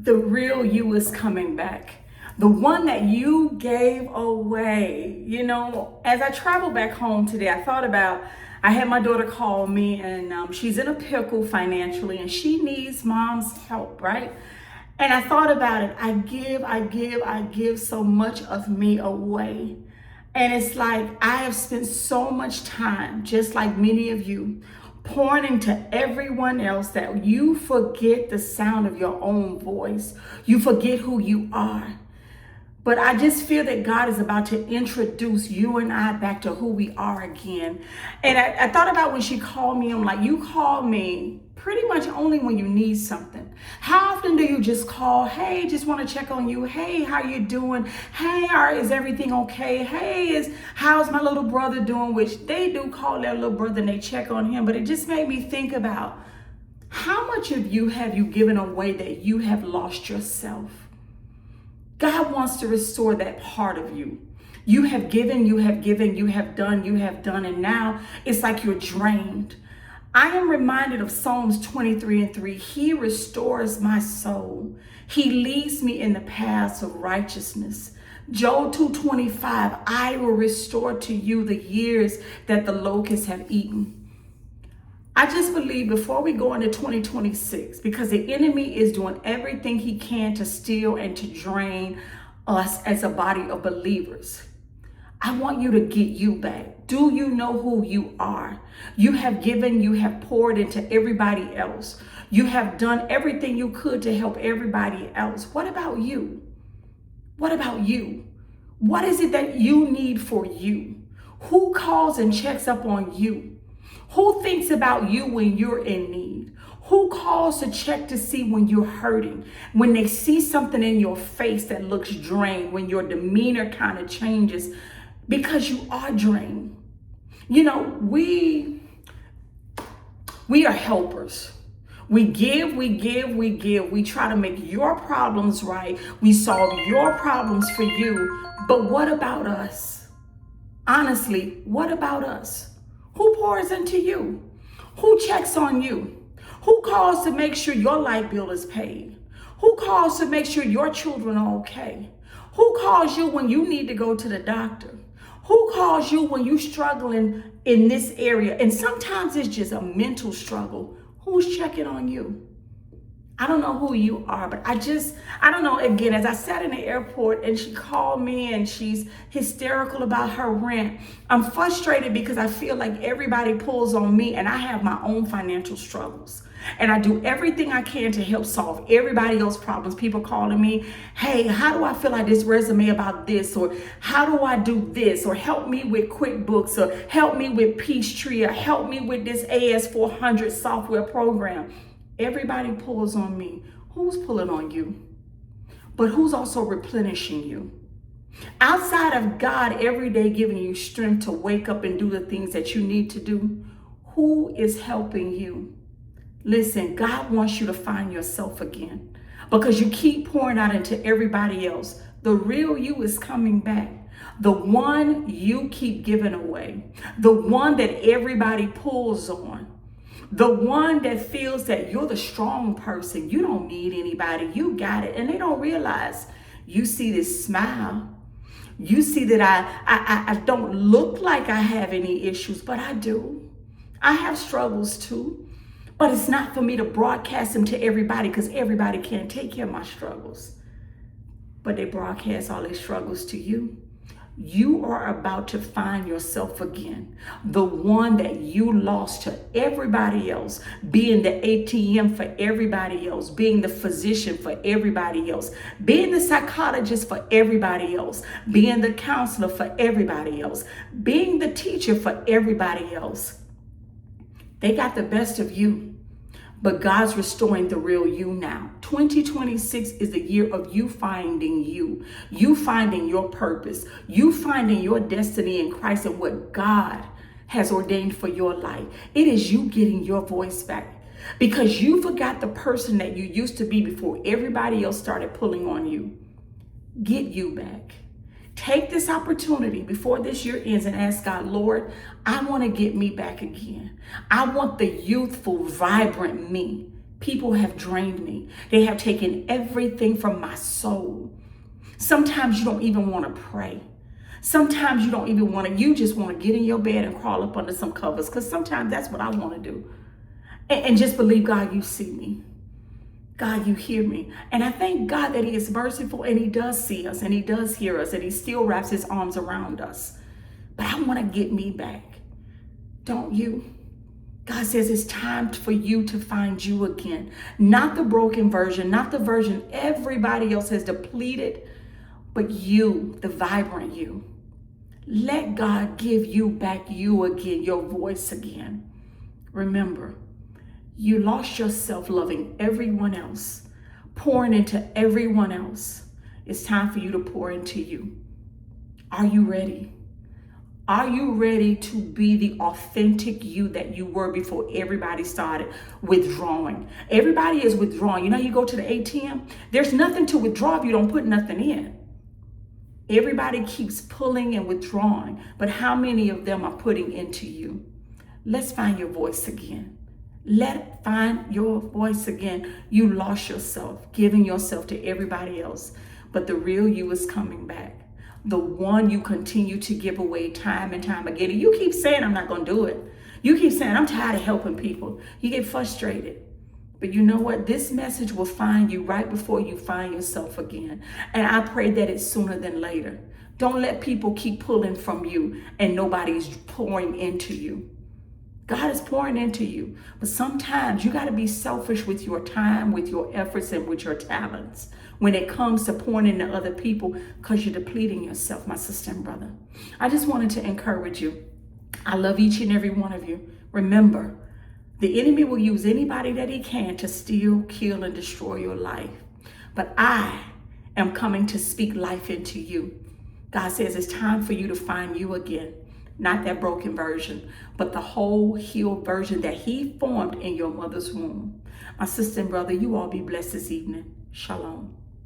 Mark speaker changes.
Speaker 1: The real you is coming back. The one that you gave away. You know, as I traveled back home today, I had my daughter call me, and she's in a pickle financially and she needs mom's help, right? And I thought about it. I give so much of me away. And it's like I have spent so much time, just like many of you, pouring into everyone else that you forget the sound of your own voice. You forget who you are. But I just feel that God is about to introduce you and I back to who we are again. And I thought about when she called me, I'm like, you call me pretty much only when you need something. How often do you just call, hey, just want to check on you. Hey, how you doing? Hey, is everything okay? Hey, how's my little brother doing? Which they do call their little brother and they check on him. But it just made me think about how much of you have you given away that you have lost yourself? God wants to restore that part of you. You have given, you have given, you have done, and now it's like you're drained. I am reminded of Psalms 23:3. He restores my soul. He leads me in the paths of righteousness. Job 2:25, I will restore to you the years that the locusts have eaten. I just believe before we go into 2026, because the enemy is doing everything he can to steal and to drain us as a body of believers, I want you to get you back. Do you know who you are? You have given, you have poured into everybody else. You have done everything you could to help everybody else. What about you? What about you? What is it that you need for you? Who calls and checks up on you? Who thinks about you when you're in need? Who calls to check to see when you're hurting? When they see something in your face that looks drained, when your demeanor kind of changes because you are drained. You know, we are helpers. We give. We try to make your problems right. We solve your problems for you. But what about us? Honestly, what about us? Who pours into you? Who checks on you? Who calls to make sure your light bill is paid? Who calls to make sure your children are okay? Who calls you when you need to go to the doctor? Who calls you when you're struggling in this area? And sometimes it's just a mental struggle. Who's checking on you? I don't know who you are, but I don't know. Again, as I sat in the airport and she called me and she's hysterical about her rent, I'm frustrated because I feel like everybody pulls on me and I have my own financial struggles. And I do everything I can to help solve everybody else's problems. People calling me, hey, how do I fill out this resume about this? Or how do I do this? Or help me with QuickBooks, or help me with Peachtree, or help me with this AS400 software program. Everybody pulls on me. Who's pulling on you? But who's also replenishing you? Outside of God every day giving you strength to wake up and do the things that you need to do, who is helping you? Listen, God wants you to find yourself again because you keep pouring out into everybody else. The real you is coming back. The one you keep giving away. The one that everybody pulls on. The one that feels that you're the strong person. You don't need anybody. You got it. And they don't realize you see this smile. You see that I don't look like I have any issues, but I do. I have struggles too. But it's not for me to broadcast them to everybody because everybody can't take care of my struggles. But they broadcast all their struggles to you. You are about to find yourself again. The one that you lost to everybody else, being the ATM for everybody else, being the physician for everybody else, being the psychologist for everybody else, being the counselor for everybody else, being the teacher for everybody else. They got the best of you, but God's restoring the real you now. 2026 is the year of you finding you finding your purpose, you finding your destiny in Christ and what God has ordained for your life. It is you getting your voice back because you forgot the person that you used to be before everybody else started pulling on you. Get you back. Take this opportunity before this year ends and ask God, Lord, I want to get me back again. I want the youthful, vibrant me. People have drained me. They have taken everything from my soul. Sometimes you don't even want to pray. Sometimes you don't even want to, you just want to get in your bed and crawl up under some covers, because sometimes that's what I want to do. And just believe, God, you see me. God, you hear me. And I thank God that he is merciful, and he does see us, and he does hear us, and he still wraps his arms around us. But I want to get me back. Don't you? God says it's time for you to find you again. Not the broken version, not the version everybody else has depleted, but you, the vibrant you. Let God give you back you again, your voice again. Remember, you lost yourself loving everyone else, pouring into everyone else. It's time for you to pour into you. Are you ready? Are you ready to be the authentic you that you were before everybody started withdrawing? Everybody is withdrawing. You know, you go to the ATM, there's nothing to withdraw if you don't put nothing in. Everybody keeps pulling and withdrawing, but how many of them are putting into you? Let's find your voice again. Find your voice again. You lost yourself, giving yourself to everybody else, but the real you is coming back. The one you continue to give away time and time again. And you keep saying, I'm not going to do it. You keep saying, I'm tired of helping people. You get frustrated. But you know what? This message will find you right before you find yourself again. And I pray that it's sooner than later. Don't let people keep pulling from you and nobody's pouring into you. God is pouring into you. But sometimes you got to be selfish with your time, with your efforts, and with your talents when it comes to pouring into other people, because you're depleting yourself, my sister and brother. I just wanted to encourage you. I love each and every one of you. Remember, the enemy will use anybody that he can to steal, kill, and destroy your life. But I am coming to speak life into you. God says it's time for you to find you again. Not that broken version, but the whole healed version that he formed in your mother's womb. My sister and brother, you all be blessed this evening. Shalom.